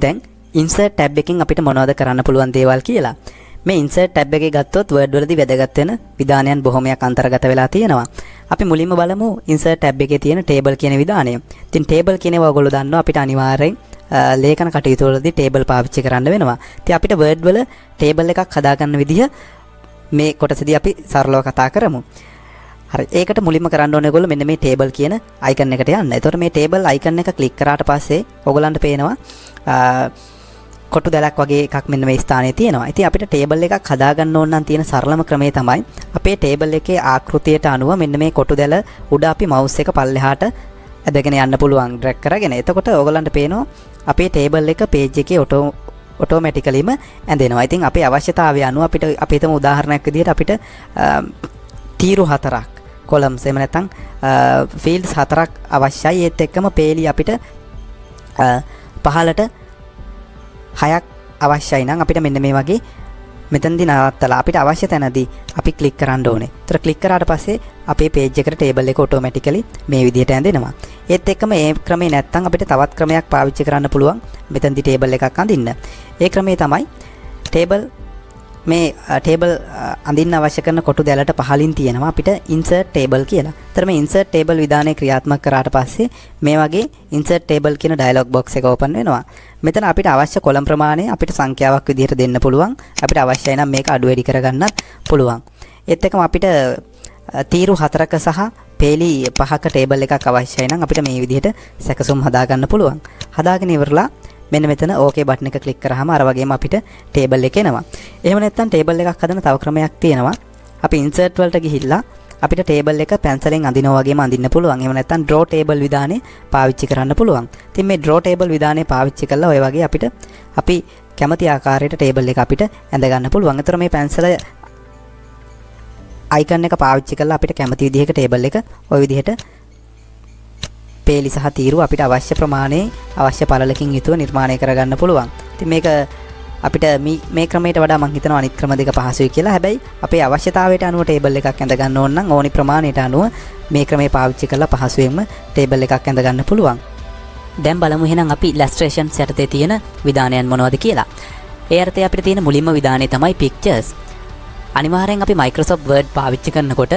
දැන් insert tab එකෙන් අපිට මොනවද කරන්න පුළුවන් දේවල් කියලා. මේ insert tab එකේ ගත්තොත් Word වලදී වැදගත් වෙන විධානයන් බොහොමයක් අන්තර්ගත වෙලා තියෙනවා. අපි මුලින්ම බලමු insert tab එකේ තියෙන table කියන විධානය. ඉතින් table කියන ඒවා ඔයගොල්ලෝ දන්නවා අපිට අනිවාර්යෙන් ලේඛන කටයුතු වලදී table පාවිච්චි කරන්න වෙනවා. ඉතින් අපිට Word වල table එකක් හදාගන්න විදිහ මේ කොටසදී අපි සරලව කතා කරමු. හරි, ඒකට මුලින්ම කරන්න ඕනේ ඔයගොල්ලෝ මෙන්න මේ table කියන icon එකට යන්න. එතකොට මේ table icon එක ක්ලික් කරාට පස්සේ ඔයගොල්ලන්ට පේනවා කොටු දැලක් වගේ එකක් මෙන්න මේ ස්ථානයේ තියෙනවා. ඉතින් අපිට table එකක් හදාගන්න ඕන නම් තියෙන සරලම ක්‍රමය තමයි අපේ table එකේ ආකෘතියට අනුව මෙන්න මේ කොටු දැල උඩ අපි mouse එක පල්ලෙහාට ඇදගෙන යන්න පුළුවන් drag කරගෙන. එතකොට ඔයගොල්ලන්ට පේනවා අපේ table එක page එකේ ඔටෝමැටිකලිම ඇඳෙනවා. ඉතින් අපේ අවශ්‍යතාවය අනුව අපිට අපි හිතමු උදාහරණයක් විදිහට අපිට තීරු 4ක් columns එහෙම නැත්නම් fields 4ක් අවශ්‍යයි. ඒත් එක්කම පේලි අපිට පහලට 6ක් අවශ්‍යයි නම් අපිට මෙන්න මේ වගේ මෙතනදී නවත්තලා අපිට අවශ්‍ය තැනදී අපි ක්ලික් කරන්න ඕනේ. ඒතර ක්ලික් කරාට පස්සේ අපේ page එකට table එක ඔටෝමැටිකලි මේ විදිහට ඇඳෙනවා. ඒත් එක්කම මේ ක්‍රමේ නැත්තම් අපිට තවත් ක්‍රමයක් පාවිච්චි කරන්න පුළුවන් මෙතනදී table එකක් අඳින්න. ඒ ක්‍රමේ තමයි table අඳින්න අවශ්‍ය කරන කොටු දැලට පහලින් තියෙනවා අපිට insert table කියලා. ඒතර මේ insert table විධානය ක්‍රියාත්මක කරාට පස්සේ මේ වගේ insert table කියන dialog box එක open වෙනවා. මෙතන අපිට අවශ්‍ය කොලම් ප්‍රමාණය අපිට සංඛ්‍යාවක් විදිහට දෙන්න පුළුවන්. අපිට අවශ්‍යයි නම් මේක අඩු වැඩි කරගන්නත් පුළුවන්. ඒත් එක්කම අපිට තීරු 4ක සහ පේලි 5ක table එකක් අවශ්‍යයි නම් අපිට මේ විදිහට සැකසුම් හදාගන්න පුළුවන්. හදාගෙන ඉවරලා මෙන්න මෙතන OK බටන් එක ක්ලික් කරාම අර වගේම අපිට table එක එනවා. එහෙම නැත්නම් table එකක් හදන තව ක්‍රමයක් තියෙනවා. අපි insert වලට ගිහිල්ලා අපිට table එක පැන්සලෙන් අඳිනවා වගේම අඳින්න පුළුවන්. එහෙම නැත්නම් draw table විධානය පාවිච්චි කරන්න පුළුවන්. ඉතින් මේ draw table විධානය පාවිච්චි කළා ඔය වගේ අපිට අපි කැමති ආකාරයට table එක අපිට ඇඳ ගන්න පුළුවන්. ඒතර මේ පැන්සල icon එක පාවිච්චි කරලා අපිට කැමති විදිහක table එක ওই විදිහට පේලි සහ තීරු අපිට අවශ්‍ය ප්‍රමාණයේ අවශ්‍ය පළලකින් යුතුව නිර්මාණය කරගන්න පුළුවන්. ඉතින් මේක අපිට මේ ක්‍රමයට වඩා මම හිතනවා අනිත් ක්‍රම දෙක පහසුයි කියලා. හැබැයි අපේ අවශ්‍යතාවයට අනුව table එකක් ඇඳ ගන්න ඕන නම් ඕනි ප්‍රමාණයට අනුව මේ ක්‍රමය පාවිච්චි කරලා පහසුවෙන්ම table එකක් ඇඳ ගන්න පුළුවන්. දැන් බලමු එහෙනම් අපි illustrations යටතේ තියෙන විධානයන් මොනවද කියලා. ඒ අර්ථයේ අපිට තියෙන මුලින්ම විධානය තමයි pictures. අනිවාර්යෙන් අපි Microsoft Word පාවිච්චි කරනකොට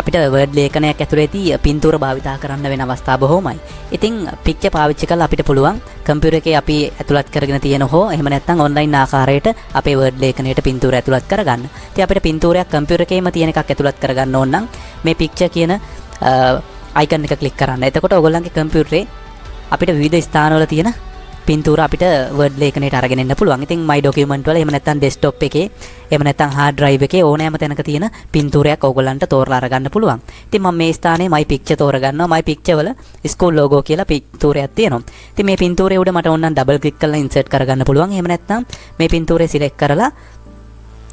අපිට Word ලේඛනයක් ඇතුළේදී පින්තූර භාවිතා කරන්න වෙන අවස්ථා බොහොමයි. ඉතින් picture පාවිච්චි කරලා අපිට පුළුවන් කම්පියුටර් එකේ අපි ඇතුළත් කරගෙන තියෙන හෝ එහෙම නැත්නම් online ආකාරයට අපේ Word ලේඛනයට පින්තූර ඇතුළත් කරගන්න. ඉතින් අපිට පින්තූරයක් කම්පියුටර් එකේම තියෙන එකක් ඇතුළත් කරගන්න ඕන නම් මේ picture කියන icon එක ක්ලික් කරන්න. එතකොට ඔයගොල්ලන්ගේ කම්පියුටරේ අපිට විවිධ ස්ථානවල තියෙන පින්තූර අපිට Word ලේඛනයට අරගෙන එන්න පුළුවන්. ඉතින් my document වල එහෙම නැත්නම් desktop එකේ එහෙම නැත්නම් hard drive එකේ ඕනෑම තැනක තියෙන පින්තූරයක් ඕගොල්ලන්ට තෝරලා අරගන්න පුළුවන්. ඉතින් මම මේ ස්ථානයේ my picture තෝරගන්නවා. my picture වල school logo කියලා පින්තූරයක් තියෙනවා. ඉතින් මේ පින්තූරේ උඩ මට ඕන නම් double click කරලා insert කරගන්න පුළුවන්. එහෙම නැත්නම් මේ පින්තූරේ select කරලා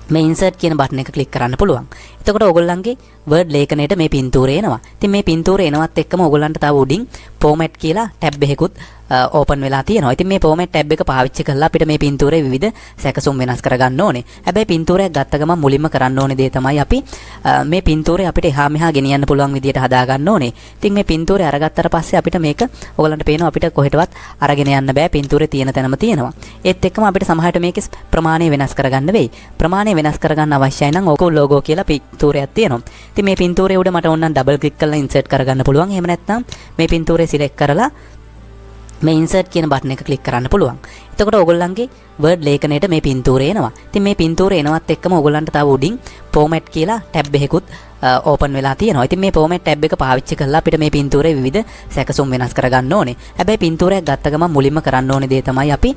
මේ insert කියන බටන් එක ක්ලික් කරන්න පුළුවන්. එතකොට ඕගොල්ලන්ගේ Word ලේඛනයට මේ පින්තූරය එනවා. ඉතින් මේ පින්තූරය එනවත් එක්කම ඕගොල්ලන්ට තව උඩින් format කියලා ටැබ් එකකුත් ඕපන් වෙලා තියෙනවා. ඉතින් මේ format ටැබ් එක පාවිච්චි කරලා අපිට මේ පින්තූරේ විවිධ සැකසුම් වෙනස් කරගන්න ඕනේ. හැබැයි පින්තූරයක් ගත්ත ගමන් මුලින්ම කරන්න ඕනේ දේ තමයි අපි මේ පින්තූරේ අපිට එහා මෙහා ගෙනියන්න පුළුවන් විදියට හදා ගන්න ඕනේ. ඉතින් මේ පින්තූරේ අරගත්තට පස්සේ අපිට මේක ඕගොල්ලන්ට පේනවා අපිට කොහෙටවත් අරගෙන යන්න බෑ. පින්තූරේ තියෙන තැනම තියෙනවා. ඒත් එක්කම අපිට සමහරට මේකේ ප්‍රමාණය වෙනස් කරගන්න වෙයි. ප්‍රමාණය වෙනස් කරගන්න අවශ්‍යයි නම් ඕක logo කියලා පින්තූරයක් තියෙනවා. ඉතින් මේ පින්තූරේ උඩ මට ඕන නම් double click කරලා insert කරගන්න පුළුවන්. එහෙම නැත්නම් මේ පින්තූරේ select කරලා මේ insert කියන බටන් එක ක්ලික් කරන්න පුළුවන්. එතකොට ඕගොල්ලන්ගේ Word ලේඛනයට මේ පින්තූරය එනවා. ඉතින් මේ පින්තූරය එනවත් එක්කම ඕගොල්ලන්ට තව උඩින් format කියලා ටැබ් එකකුත් ඕපන් වෙලා තියෙනවා. ඉතින් මේ format ටැබ් එක පාවිච්චි කරලා අපිට මේ පින්තූරේ විවිධ සැකසුම් වෙනස් කරගන්න ඕනේ. හැබැයි පින්තූරයක් ගත්ත ගමන් මුලින්ම කරන්න ඕනේ දේ තමයි අපි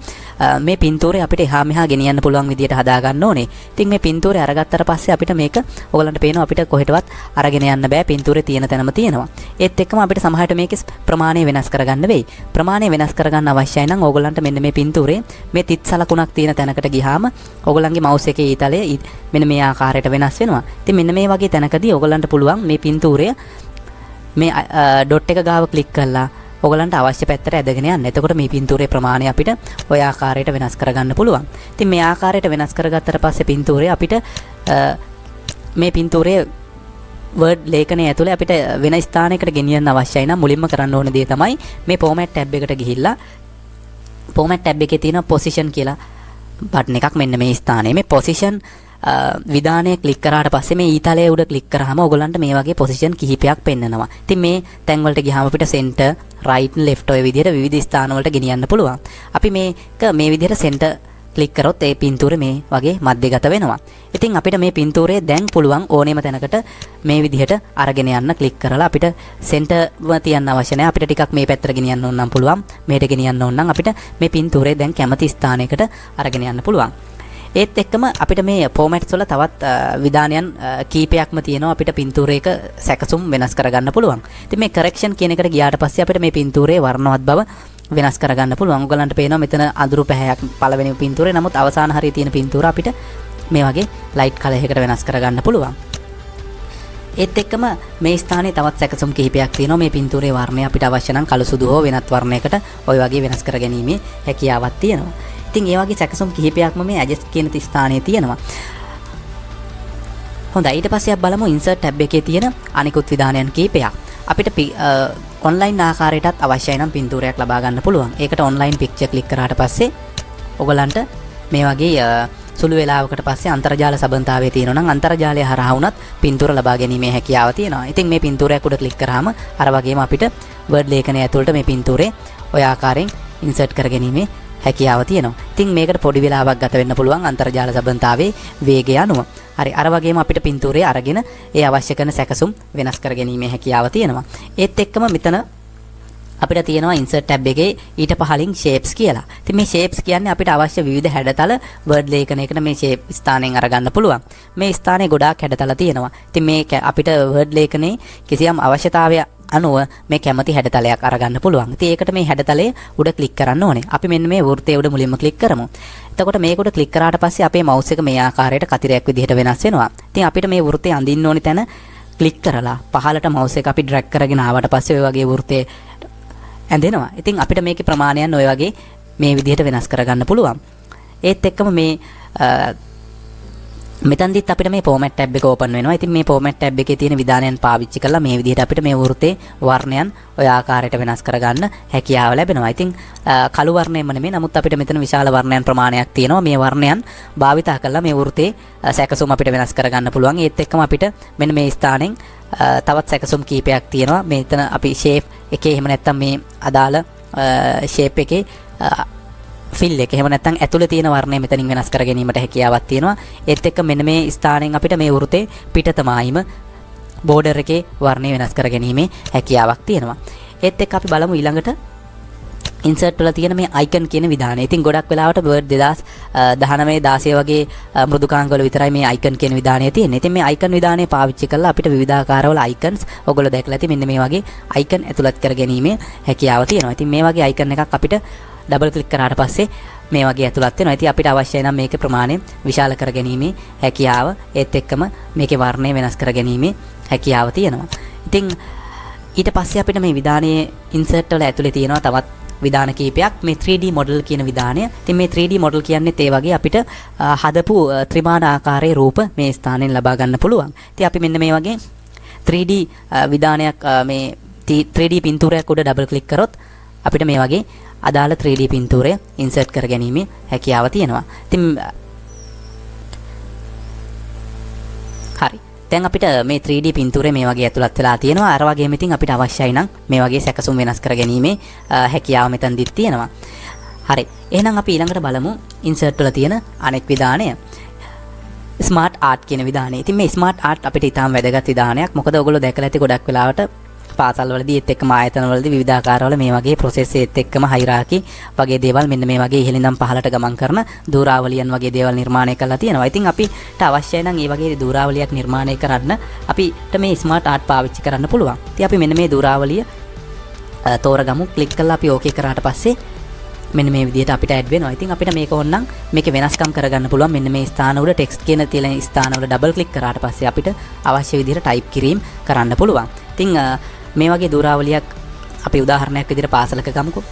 මේ පින්තූරේ අපිට එහා මෙහා ගෙනියන්න පුළුවන් විදියට හදා ගන්න ඕනේ. ඉතින් මේ පින්තූරේ අරගත්තට පස්සේ අපිට මේක ඕගොල්ලන්ට පේනවා අපිට කොහෙටවත් අරගෙන යන්න බෑ. පින්තූරේ තියෙන තැනම තියෙනවා. ඒත් එක්කම අපිට සමහරට මේකේ ප්‍රමාණය වෙනස් කරගන්න වෙයි. ප්‍රමාණය වෙනස් කරගන්න අවශ්‍යයි නම් ඕගොල්ලන්ට මෙන්න මේ පින්තූරේ මේ තිත් සලකුණක් තියෙන තැනකට ගියාම ඕගොල්ලන්ගේ mouse එකේ ඊතලය මෙන්න මේ ආකාරයට වෙනස් වෙනවා. ඉතින් මෙන්න මේ වගේ තැනකදී ඕගොල්ලන්ට පුළුවන් මේ පින්තූරය මේ ඩොට් එක ගාව ක්ලික් කරලා ඕගොල්ලන්ට අවශ්‍ය පැත්තට ඇදගෙන යන්න. එතකොට මේ පින්තූරේ ප්‍රමාණය අපිට ওই ආකාරයට වෙනස් කරගන්න පුළුවන්. ඉතින් මේ ආකාරයට වෙනස් කරගත්තට පස්සේ පින්තූරේ අපිට මේ පින්තූරේ Word ලේඛනය ඇතුලේ අපිට වෙන ස්ථානයකට ගෙනියන්න අවශ්‍යයි නම් මුලින්ම කරන්න ඕන දේ තමයි මේ format tab එකට ගිහිල්ලා format tab එකේ තියෙන position කියලා බටන් එකක් මෙන්න මේ ස්ථානයේ මේ position විධානය ක්ලික් කරාට පස්සේ මේ ඊතලයේ උඩ ක්ලික් කරාම ඔයගලන්ට මේ වගේ පොසිෂන් කිහිපයක් පෙන්නනවා. ඉතින් මේ තැන් වලට ගියාම අපිට center, right, left ඔය විදිහට විවිධ ස්ථාන වලට ගෙනියන්න පුළුවන්. අපි මේක මේ විදිහට center ක්ලික් කරොත් ඒ පින්තූරේ මේ වගේ මැදගත වෙනවා. ඉතින් අපිට මේ පින්තූරේ දැන් පුළුවන් ඕනෑම තැනකට මේ විදිහට අරගෙන යන්න ක්ලික් කරලා අපිට සෙන්ටර්ව තියන්න අවශ්‍ය නැහැ. අපිට ටිකක් මේ පැත්තට ගෙනියන්න ඕන නම් පුළුවන්. මේට ගෙනියන්න ඕන නම් අපිට මේ පින්තූරේ දැන් කැමති ස්ථානයකට අරගෙන යන්න පුළුවන්. ඒත් එක්කම අපිට මේ ෆෝමැට්ස් වල තවත් විධානයන් කීපයක්ම තියෙනවා අපිට පින්තූරයක සැකසුම් වෙනස් කරගන්න පුළුවන්. ඉතින් මේ කරෙක්ෂන් කියන එකට ගියාට පස්සේ අපිට මේ පින්තූරයේ වර්ණවත් බව වෙනස් කරගන්න පුළුවන්. ඔයගලන්ට පේනවා මෙතන අඳුරු පැහැයක් පළවෙනි පින්තූරේ. නමුත් අවසාන හරිය තියෙන පින්තූර අපිට මේ වගේ ලයිට් කලර් එකකට වෙනස් කරගන්න පුළුවන්. ඒත් එක්කම මේ ස්ථානයේ තවත් සැකසුම් කිහිපයක් තියෙනවා. මේ පින්තූරේ වර්ණය අපිට අවශ්‍ය නම් කළු සුදු හෝ වෙනත් වර්ණයකට ওই වගේ වෙනස් කර ගැනීමේ හැකියාවක් තියෙනවා. ඉතින් ඒ වගේ සැකසුම් කිහිපයක්ම මේ ඇඩ්ජස්ට් කියන ස්ථානයේ තියෙනවා. හොඳයි ඊට පස්සේ අපි බලමු ඉන්සර්ට් ටැබ් එකේ තියෙන අනිකුත් විධානයන් කිහිපයක්. අපිට ඔන්ලයින් ආකාරයටත් අවශ්‍යයි නම් පින්තූරයක් ලබා ගන්න පුළුවන්. ඒකට ඔන්ලයින් පික්චර් ක්ලික් කරාට පස්සේ ඔයගලන්ට මේ වගේ සුළු වේලාවකට පස්සේ අන්තර්ජාල සබඳතාවයේ තියෙනවා නම් අන්තර්ජාලය හරහා වුණත් පින්තූර ලබා ගැනීමේ හැකියාව තියෙනවා. ඉතින් මේ පින්තූරයක් උඩ ක්ලික් කරාම අර වගේම අපිට වර්ඩ් ලේඛනය ඇතුළට මේ පින්තූරේ ඔය ආකාරයෙන් ඉන්සර්ට් කර ගැනීමේ හැකියාව තියෙනවා. ඉතින් මේකට පොඩි වෙලාවක් ගත වෙන්න පුළුවන් අන්තර්ජාල සබඳතාවයේ වේගය අනුව. හරි අර වගේම අපිට පින්තූරේ අරගෙන ඒ අවශ්‍ය කරන සැකසුම් වෙනස් කර ගැනීමේ හැකියාව තියෙනවා. ඒත් එක්කම මෙතන අපිට තියෙනවා ඉන්සර්ට් ටැබ් එකේ ඊට පහලින් shapes කියලා. ඉතින් මේ shapes කියන්නේ අපිට අවශ්‍ය විවිධ හැඩතල වර්ඩ් ලේඛනයකට මේ shape ස්ථානයෙන් අරගන්න පුළුවන්. මේ ස්ථානයේ ගොඩාක් හැඩතල තියෙනවා. ඉතින් මේ අපිට වර්ඩ් ලේඛනයේ කිසියම් අවශ්‍යතාවය අනුව මේ කැමති හැඩතලයක් අරගන්න පුළුවන්. ඉතින් ඒකට මේ හැඩතලයේ උඩ ක්ලික් කරන්න ඕනේ. අපි මෙන්න මේ වෘත්තයේ උඩ මුලින්ම ක්ලික් කරමු. එතකොට මේක උඩ ක්ලික් කරාට පස්සේ අපේ මවුස් එක මේ ආකාරයට කතිරයක් විදිහට වෙනස් වෙනවා. ඉතින් අපිට මේ වෘත්තය අඳින්න ඕනි තැන ක්ලික් කරලා පහළට මවුස් එක අපි ඩ්‍රැග් කරගෙන ආවට පස්සේ ඔය වගේ වෘත්තයේ ඇඳෙනවා. ඉතින් අපිට මේකේ ප්‍රමාණයන් ඔය වගේ මේ විදිහට වෙනස් කරගන්න පුළුවන්. ඒත් එක්කම මේ මෙතනදිත් අපිට මේ format tab එක open වෙනවා. ඉතින් මේ format tab එකේ තියෙන විධානයන් පාවිච්චි කරලා මේ විදිහට අපිට මේ වෘත්තේ වර්ණයන් ඔය ආකාරයට වෙනස් කරගන්න හැකියාව ලැබෙනවා. ඉතින් කළු වර්ණයෙන්ම නෙමෙයි නමුත් අපිට මෙතන විශාල වර්ණයන් ප්‍රමාණයක් තියෙනවා. මේ වර්ණයන් භාවිතා කරලා මේ වෘත්තේ සැකසුම් අපිට වෙනස් කරගන්න පුළුවන්. ඒත් එක්කම අපිට මෙන්න මේ ස්ථානෙන් තවත් සැකසුම් කීපයක් තියෙනවා. මෙතන අපි shape එකේ එහෙම නැත්නම් මේ අදාළ shape එකේ fill එක එහෙම නැත්නම් ඇතුලේ තියෙන වර්ණය මෙතනින් වෙනස් කර ගැනීමට හැකියාවක් තියෙනවා. ඒත් එක්ක මෙන්න මේ ස්ථානයෙන් අපිට මේ වෘත්තේ පිටතමායිම border එකේ වර්ණය වෙනස් කර ගැනීමේ හැකියාවක් තියෙනවා. ඒත් එක්ක අපි බලමු ඊළඟට insert වල තියෙන මේ icon කියන විධානය. ඉතින් ගොඩක් වෙලාවට word 2019 16 වගේ මෘදුකාංග වල විතරයි මේ icon කියන විධානය තියෙන්නේ. ඉතින් මේ icon විධානය පාවිච්චි කරලා අපිට විවිධාකාරවල icons ඔයගොල්ලෝ දැකලා ඇති මෙන්න මේ වගේ icon ඇතුළත් කර ගැනීමේ හැකියාව තියෙනවා. ඉතින් මේ වගේ icon එකක් අපිට ඩබල් ක්ලික් කරාට පස්සේ මේ වගේ ඇතුළත් වෙනවා. ඉතින් අපිට අවශ්‍යයි නම් මේකේ ප්‍රමාණය විශාල කර ගැනීමේ හැකියාව ඒත් එක්කම මේකේ වර්ණය වෙනස් කර ගැනීමේ හැකියාව තියෙනවා. ඉතින් ඊට පස්සේ අපිට මේ විධානයේ insert වල ඇතුලේ තියෙනවා තවත් විධාන කීපයක්. මේ 3D model කියන විධානය. ඉතින් මේ 3D model කියන්නේත් ඒ වගේ අපිට හදපු ත්‍රිමාන ආකාරයේ රූප මේ ස්ථානයෙන් ලබා ගන්න පුළුවන්. ඉතින් අපි මෙන්න මේ වගේ 3D විධානයක් මේ 3D පින්තූරයක් උඩ ඩබල් ක්ලික් කරොත් අපිට මේ වගේ අදාළ 3D පින්තූරය ඉන්සර්ට් කර ගැනීමේ හැකියාව තියෙනවා. ඉතින් හරි. දැන් අපිට මේ 3D පින්තූරය මේ වගේ ඇතුළත් වෙලා තියෙනවා. අර වගේම ඉතින් අපිට අවශ්‍යයි නම් මේ වගේ සැකසුම් වෙනස් කර ගැනීමේ හැකියාව මෙතනදිත් තියෙනවා. හරි. එහෙනම් අපි ඊළඟට බලමු ඉන්සර්ට් වල තියෙන අනෙක් විධානය. ස්මාර්ට් ආර්ට් කියන විධානය. ඉතින් මේ ස්මාර්ට් ආර්ට් අපිට ඊටාම වැදගත් විධානයක්. මොකද ඔයගොල්ලෝ දැකලා ඇති ගොඩක් වෙලාවට පාසල් වලදී ඒත් එක්කම ආයතන වලදී විවිධාකාරවල මේ වගේ process ඒත් එක්කම හයිරාකි වගේ දේවල් මෙන්න මේ වගේ ඉහළින්නම් පහළට ගමන් කරන දූරාවලියන් වගේ දේවල් නිර්මාණය කරලා තියෙනවා. ඉතින් අපිට අවශ්‍යයි නම් මේ වගේ දූරාවලියක් නිර්මාණය කරන්න අපිට මේ ස්මාර්ට් ආර්ට් පාවිච්චි කරන්න පුළුවන්. ඉතින් අපි මෙන්න මේ දූරාවලිය තෝරගමු. ක්ලික් කරලා අපි ඕකේ කරාට පස්සේ මෙන්න මේ විදිහට අපිට ඇඩ් වෙනවා. ඉතින් අපිට මේක ඕනනම් මේකේ වෙනස්කම් කරගන්න පුළුවන්. මෙන්න මේ ස්ථාන වල ටෙක්ස්ට් කියන තියෙන ස්ථාන වල ඩබල් ක්ලික් කරාට පස්සේ අපිට අවශ්‍ය විදිහට ටයිප් කිරීම කරන්න පුළුවන්. ඉතින් මේ වගේ දූරාවලියක් අපි උදාහරණයක් විදිහට පාසලක ගමුකෝ.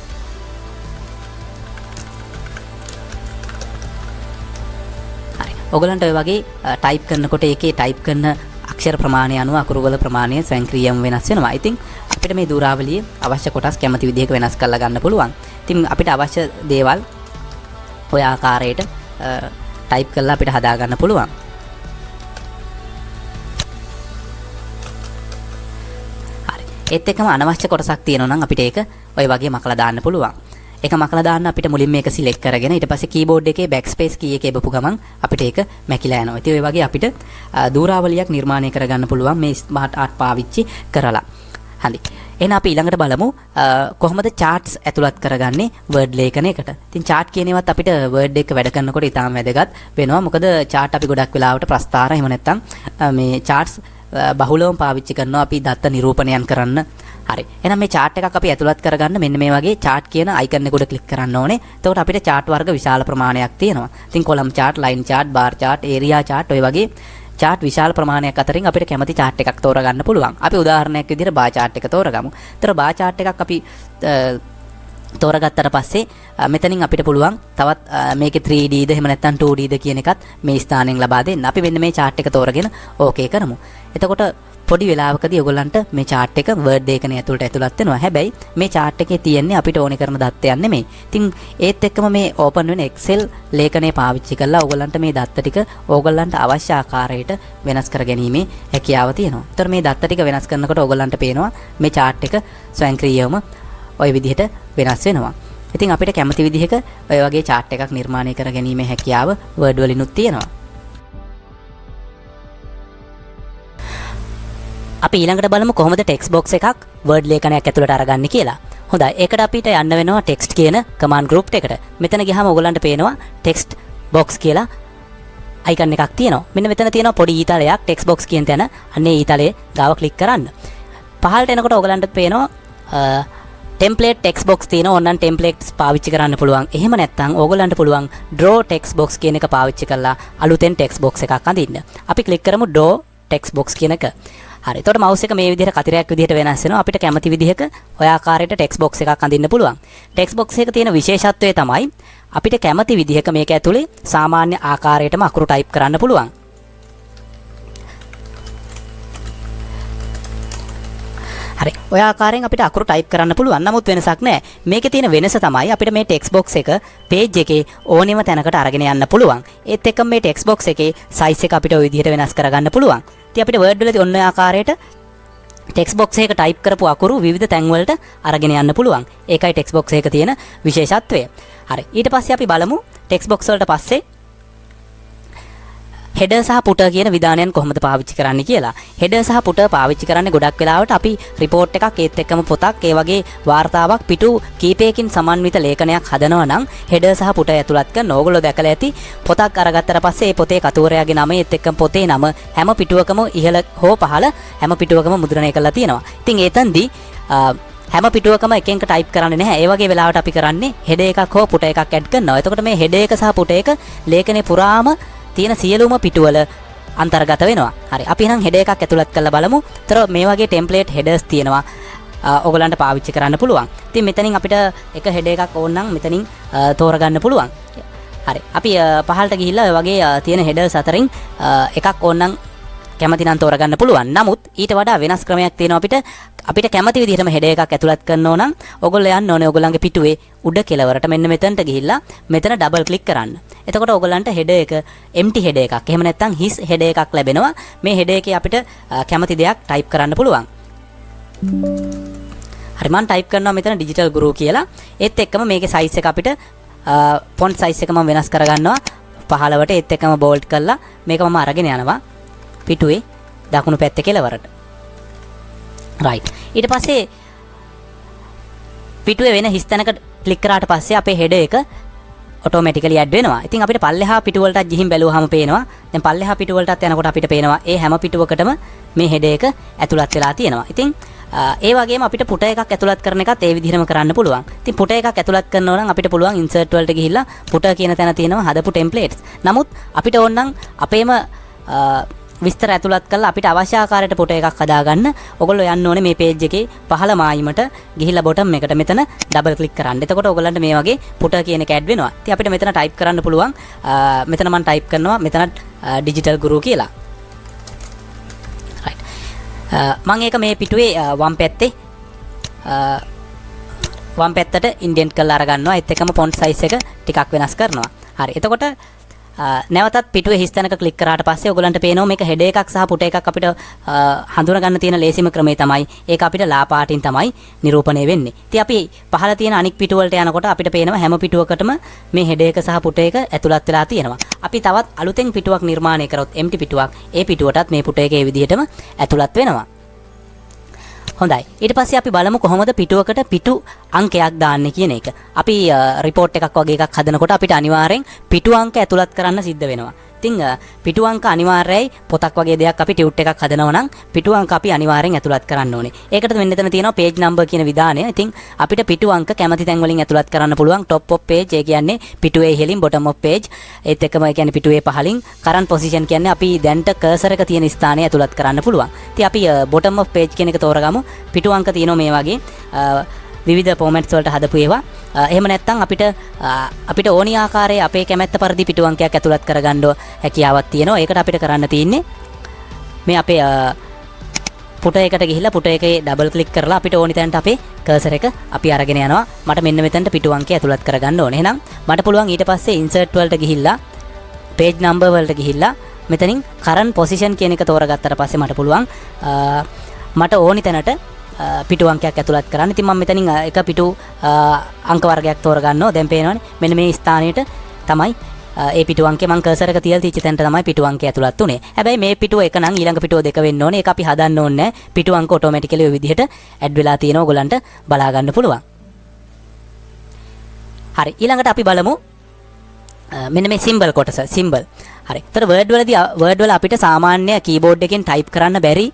හරි. ඔයගලන්ට ඔය වගේ ටයිප් කරනකොට ඒකේ ටයිප් කරන අක්ෂර ප්‍රමාණය අනුව අකුරු වල ප්‍රමාණය ස්වයංක්‍රීයව වෙනස් වෙනවා. ඉතින් අපිට මේ දූරාවලියේ අවශ්‍ය කොටස් කැමති විදිහක වෙනස් කරලා ගන්න පුළුවන්. ඉතින් අපිට අවශ්‍ය දේවල් ඔය ආකාරයට ටයිප් කරලා අපිට හදා ගන්න පුළුවන්. හරි. ඒත් එක්කම අනවශ්‍ය කොටසක් තියෙනවා නම් අපිට ඒක ඔය වගේ මකලා දාන්න පුළුවන්. ඒක මකලා දාන්න අපිට මුලින්ම මේක සිලෙක්ට් කරගෙන ඊට පස්සේ කීබෝඩ් එකේ backspace key එක එබපු ගමන් අපිට ඒක මැකිලා යනවා. ඉතින් ඔය වගේ අපිට දූරාවලියක් නිර්මාණය කරගන්න පුළුවන් මේ ස්මාර්ට් ආර්ට් පාවිච්චි කරලා. හරි. එහෙනම් අපි ඊළඟට බලමු කොහොමද charts ඇතුළත් කරගන්නේ word ලේඛනයකට. ඉතින් chart කියන ඒවාත් අපිට word එක වැඩ කරනකොට ඉතාම වැදගත් වෙනවා. මොකද chart අපි ගොඩක් වෙලාවට ප්‍රස්තාර එහෙම නැත්නම් මේ charts බහුලවම පාවිච්චි කරනවා අපි දත්ත නිරූපණයන් කරන්න. හරි. එහෙනම් මේ chart එකක් අපි ඇතුළත් කරගන්න මෙන්න මේ වගේ chart කියන icon එක උඩ ක්ලික් කරන්න ඕනේ. එතකොට අපිට chart වර්ග විශාල ප්‍රමාණයක් තියෙනවා. ඉතින් column chart, line chart, bar chart, area chart ඔය වගේ chart විශාල ප්‍රමාණයක් අතරින් අපිට කැමති chart එකක් තෝරගන්න පුළුවන්. අපි උදාහරණයක් විදිහට bar chart එක තෝරගමු. ඒතර bar chart එකක් අපි තෝරගත්තට පස්සේ මෙතනින් අපිට පුළුවන් තවත් මේකේ 3D ද එහෙම නැත්නම් 2D ද කියන එකත් මේ ස්ථානයෙන් ලබා දෙන්න. අපි මෙන්න මේ chart එක තෝරගෙන ඕකේ කරමු. එතකොට පොඩි වෙලාවකදී ඔයගොල්ලන්ට මේ chart එක word ලේඛනය ඇතුළට වෙනවා. හැබැයි මේ chart එකේ තියෙන්නේ අපිට ඕනේ කරන දත්තයන් නෙමෙයි. ඉතින් ඒත් එක්කම මේ open වෙන Excel ලේඛනය පාවිච්චි කරලා ඔයගොල්ලන්ට මේ දත්ත ටික ඔයගොල්ලන්ට අවශ්‍ය ආකාරයට වෙනස් කර ගැනීමේ හැකියාව තියෙනවා. ඒතර මේ දත්ත ටික වෙනස් කරනකොට ඔයගොල්ලන්ට පේනවා මේ chart එක ස්වයංක්‍රීයවම ওই විදිහට වෙනස් වෙනවා. ඉතින් අපිට කැමති විදිහක ඔය වගේ chart එකක් නිර්මාණය කර ගැනීමේ හැකියාව word වලිනුත් තියෙනවා. අපි ඊළඟට බලමු කොහොමද text box එකක් word ලේඛනයක් ඇතුළට අරගන්නේ කියලා. හොඳයි. ඒකට අපිට යන්න වෙනවා text කියන command group එකට. මෙතන ගියාම ඔයගලන්ට පේනවා text box කියලා icon එකක් තියෙනවා. මෙන්න මෙතන තියෙනවා පොඩි ඊතලයක් text box කියන තැන. අන්න ඒ ඊතලයේ ගාව ක්ලික් කරන්න. පහළට එනකොට ඔයගලන්ට පේනවා template text box තියෙනවා. ඕනනම් templates පාවිච්චි කරන්න පුළුවන්. එහෙම නැත්නම් ඕගොල්ලන්ට පුළුවන් draw text box කියන එක පාවිච්චි කරලා අලුතෙන් text box එකක් අඳින්න. අපි ක්ලික් කරමු draw text box කියන එක. හරි. එතකොට mouse එක මේ විදිහට කතරයක් විදිහට වෙනස් වෙනවා. අපිට කැමති විදිහක ඔය ආකාරයට text box එකක් අඳින්න පුළුවන්. text box එකක තියෙන විශේෂත්වය තමයි අපිට කැමති විදිහක මේක ඇතුලේ සාමාන්‍ය ආකාරයටම අකුරු type කරන්න පුළුවන්. හරි. ඔය ආකාරයෙන් අපිට අකුරු type කරන්න පුළුවන්. නමුත් වෙනසක් නැහැ. මේකේ තියෙන වෙනස තමයි අපිට මේ text box එක page එකේ ඕනෙම තැනකට අරගෙන යන්න පුළුවන්. ඒත් එක්කම මේ text box එකේ size එක අපිට ওই විදිහට වෙනස් කරගන්න පුළුවන්. ඉතින් අපිට word වලදී ඔන්න ඔය ආකාරයට text box එකක type කරපු අකුරු විවිධ තැන් වලට අරගෙන යන්න පුළුවන්. ඒකයි text box එකක තියෙන විශේෂත්වය. හරි. ඊට පස්සේ අපි බලමු text box වලට පස්සේ header සහ footer කියන විධානයන් කොහොමද පාවිච්චි කරන්නේ කියලා. header සහ footer පාවිච්චි කරන්නේ ගොඩක් වෙලාවට අපි report එකක් ඒත් එක්කම පොතක් ඒ වගේ වාර්තාවක් පිටු කීපයකින් සමන්විත ලේඛනයක් හදනවා නම් header සහ footer ඇතුළත් කරන ඕගොල්ලෝ දැකලා ඇති පොතක් අරගත්තට පස්සේ ඒ පොතේ කතුවරයාගේ නම ඒත් එක්කම පොතේ නම හැම පිටුවකම ඉහළ හෝ පහළ හැම පිටුවකම මුද්‍රණය කරලා තියෙනවා. ඉතින් එතෙන්දී හැම පිටුවකම එක එක type කරන්නේ නැහැ. ඒ වගේ වෙලාවට අපි කරන්නේ header එකක් හෝ footer එකක් add කරනවා. එතකොට මේ header එක සහ footer එක ලේඛනේ පුරාම තියෙන සියලුම පිටුවල අන්තර්ගත වෙනවා. හරි. අපි එහෙනම් header එකක් ඇතුළත් කරලා බලමු. ඒතර මේ වගේ template headers තියෙනවා. ඔයගලන්ට පාවිච්චි කරන්න පුළුවන්. ඉතින් මෙතනින් අපිට එක header එකක් ඕන නම් මෙතනින් තෝරගන්න පුළුවන්. හරි. අපි පහළට ගිහිල්ලා ඔය වගේ තියෙන headers අතරින් එකක් ඕන නම් කැමති නම් තෝරගන්න පුළුවන්. නමුත් ඊට වඩා වෙනස් ක්‍රමයක් තියෙනවා අපිට කැමති විදිහටම header එකක් ඇතුළත් කරන්න ඕන නම් ඔයගොල්ලෝ යන්න ඕනේ ඔයගොල්ලන්ගේ පිටුවේ උඩ කෙළවරට මෙන්න මෙතනට ගිහිල්ලා මෙතන ඩබල් ක්ලික් කරන්න. එතකොට ඔයගොල්ලන්ට header එක empty header එකක්. එහෙම නැත්නම් his header එකක් ලැබෙනවා. මේ header එකේ අපිට කැමති දෙයක් type කරන්න පුළුවන්. හරි මම type කරනවා මෙතන digital guru කියලා. ඒත් එක්කම මේකේ size එක අපිට font size එක මම වෙනස් කරගන්නවා 15ට. ඒත් එක්කම bold කරලා මේක මම අරගෙන යනවා පිටුවේ දකුණු පැත්තේ කෙළවරට. right. ඊට පස්සේ පිටුවේ වෙන හිස් තැනක ක්ලික් කරාට පස්සේ අපේ header එක automatically add වෙනවා. ඉතින් අපිට පල්ලෙහා පිටු වලට ගිහින් බැලුවාම පේනවා. දැන් පල්ලෙහා පිටු වලටත් යනකොට අපිට පේනවා ඒ හැම පිටුවකටම මේ header එක ඇතුළත් වෙලා තියෙනවා. ඉතින් ඒ වගේම අපිට footer එකක් ඇතුළත් කරන එකත් ඒ විදිහටම කරන්න පුළුවන්. ඉතින් footer එකක් ඇතුළත් කරනවා නම් අපිට පුළුවන් insert වලට ගිහිල්ලා footer කියන තැන තියෙනවා හදපු templates. නමුත් අපිට ඕන නම් අපේම විස්තර ඇතුළත් කරලා අපිට අවශ්‍ය ආකාරයට footer එකක් හදාගන්න ඔයගොල්ලෝ යන්න ඕනේ මේ page එකේ පහළ මායිමට ගිහිල්ලා bottom එකට මෙතන double click කරන්න. එතකොට ඔයගොල්ලන්ට මේ වගේ footer කියන එක add වෙනවා. ඉතින් අපිට මෙතන type කරන්න පුළුවන්. මෙතන මම type කරනවා මෙතන digital guru කියලා. right. මම ඒක මේ පිටුවේ වම් පැත්තේ වම් පැත්තට ඉන්ඩෙන්ට් කරලා අරගන්නවා. ඒත් එක්කම ෆොන්ට් සයිස් එක ටිකක් වෙනස් කරනවා. හරි. එතකොට නැවතත් පිටුවේ හිස් තැනක ක්ලික් කරාට පස්සේ ඔයගලන්ට පේනවා මේක හෙඩර් එකක් සහ පුටර් එකක් අපිට හඳුනා ගන්න තියෙන ලේසිම ක්‍රමය තමයි ඒක අපිට ලා පාටින් තමයි නිරූපණය වෙන්නේ. ඉතින් අපි පහළ තියෙන අනික් පිටු වලට යනකොට අපිට පේනවා හැම පිටුවකටම මේ හෙඩර් එක සහ පුටර් එක ඇතුළත් වෙලා තියෙනවා. අපි තවත් අලුතෙන් පිටුවක් නිර්මාණය කරොත් empty පිටුවක් ඒ පිටුවටත් මේ පුටර් එක ඒ විදිහටම ඇතුළත් වෙනවා. හොඳයි. ඊට පස්සේ අපි බලමු කොහොමද පිටුවකට පිටු අංකයක් දාන්නේ කියන එක. අපි report එකක් වගේ එකක් හදනකොට අපිට අනිවාර්යෙන් පිටු අංක ඇතුළත් කරන්න සිද්ධ වෙනවා. ඉතින් පිටු අංක අනිවාර්යයි පොතක් වගේ දෙයක් අපි ටියුට් එකක් හදනවා නම් පිටු අංක අපි අනිවාර්යෙන් ඇතුළත් කරන්න ඕනේ. ඒකට මෙන්න එතන තියෙනවා page number කියන විධානය. ඉතින් අපිට පිටු අංක කැමති තැන් වලින් ඇතුළත් කරන්න පුළුවන්. top of page ඒ කියන්නේ පිටුවේ ඉහළින් bottom of page ඒත් එක්කම ඒ කියන්නේ පිටුවේ පහළින් current position කියන්නේ අපි දැන්ට cursor එක තියෙන ස්ථානය ඇතුළත් කරන්න පුළුවන්. ඉතින් අපි bottom of page කියන එක තෝරගමු. පිටු අංක තියෙනවා මේ වගේ විවිධ ෆෝමැට්ස් වලට හදපු ඒවා. එහෙම නැත්නම් අපිට ඕනි ආකාරයේ අපේ කැමැත්ත පරිදි පිටු අංකයක් ඇතුළත් කරගන්න හැකියාවක් තියෙනවා. ඒකට අපිට කරන්න තියෙන්නේ මේ අපේ පුට එකට ගිහිල්ලා පුට එකේ ඩබල් ක්ලික් කරලා අපිට ඕනි තැනට අපේ කර්සර් එක අපි අරගෙන යනවා. මට මෙන්න මෙතනට පිටු අංකය ඇතුළත් කරගන්න ඕනේ. එහෙනම් මට පුළුවන් ඊට පස්සේ insert වලට ගිහිල්ලා page number වලට ගිහිල්ලා මෙතනින් current position කියන එක තෝරගත්තට පස්සේ මට පුළුවන් මට ඕනි තැනට පිටු අංකයක් ඇතුළත් කරන්න. ඉතින් මම මෙතනින් එක පිටු අංක වර්ගයක් තෝරගන්නවා. දැන් පේනවනේ මෙන්න මේ ස්ථානයට තමයි ඒ පිටු අංකේ මම කර්සර් එක තියලා තියච්ච තැනට තමයි පිටු අංකය ඇතුළත් උනේ. හැබැයි මේ පිටුව එක නම් ඊළඟ පිටුව දෙක වෙන්න ඕනේ. ඒක අපි හදන්න ඕනේ නැහැ. පිටු අංක ඔටෝමැටිකලි ඔය විදිහට ඇඩ් වෙලා තියෙනවා. ඔයගලන්ට බලා ගන්න පුළුවන්. හරි. ඊළඟට අපි බලමු මෙන්න මේ සිම්බල් කොටස. සිම්බල්. හරි. ඒතර වර්ඩ් වල අපිට සාමාන්‍ය කීබෝඩ් එකෙන් ටයිප් කරන්න බැරි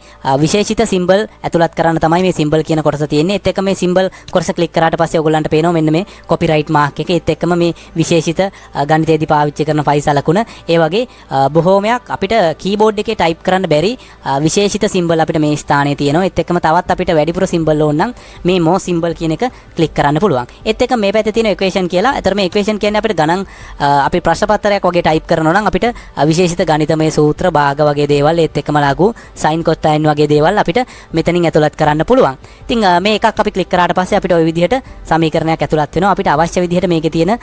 විශේෂිත සිම්බල් ඇතුළත් කරන්න තමයි මේ සිම්බල් කියන කොටස තියෙන්නේ. ඒත් එක්ක මේ සිම්බල් කොටස ක්ලික් කරාට පස්සේ ඔයගොල්ලන්ට පේනවා මෙන්න මේ කොපිරයිට් මාක් එක. ඒත් එක්කම මේ විශේෂිත ගණිතයේදී පාවිච්චි කරන ෆයිල් සලකුණ. ඒ වගේ බොහෝමයක් අපිට කීබෝඩ් එකේ ටයිප් කරන්න බැරි විශේෂිත සිම්බල් අපිට මේ ස්ථානයේ තියෙනවා. ඒත් එක්කම තවත් අපිට වැඩිපුර සිම්බල් ඕන නම් මේ more සිම්බල් කියන එක ක්ලික් කරන්න පුළුවන්. ඒත් එක්ක මේ පැත්තේ තියෙන equation කියලා. ඒතර මේ equation කියන්නේ අපිට ගණන් අපි ප්‍රශ්න පත්‍රයක් වගේ ටයිප් කරනවා නම් අපිට විශේෂිත ගණිතමය සූත්‍ර භාග වගේ දේවල් ඒත් එක්කම ලඝු sin cosine වගේ දේවල් අපිට මෙතනින් ඇතුළත් කරන්න පුළුවන්. ඉතින් මේ එකක් අපි ක්ලික් කරාට පස්සේ අපිට ওই විදිහට සමීකරණයක් ඇතුළත් වෙනවා. අපිට අවශ්‍ය විදිහට මේකේ තියෙන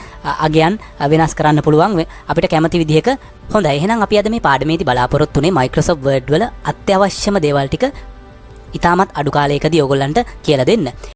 අගයන් වෙනස් කරන්න පුළුවන් අපිට කැමති විදිහක. හොඳයි. එහෙනම් අපි අද මේ පාඩමේදී බලාපොරොත්තු වෙන්නේ Microsoft Word වල අත්‍යවශ්‍යම දේවල් ටික ඉතාමත් අඩු කාලයකදී ඔයගොල්ලන්ට කියලා දෙන්න.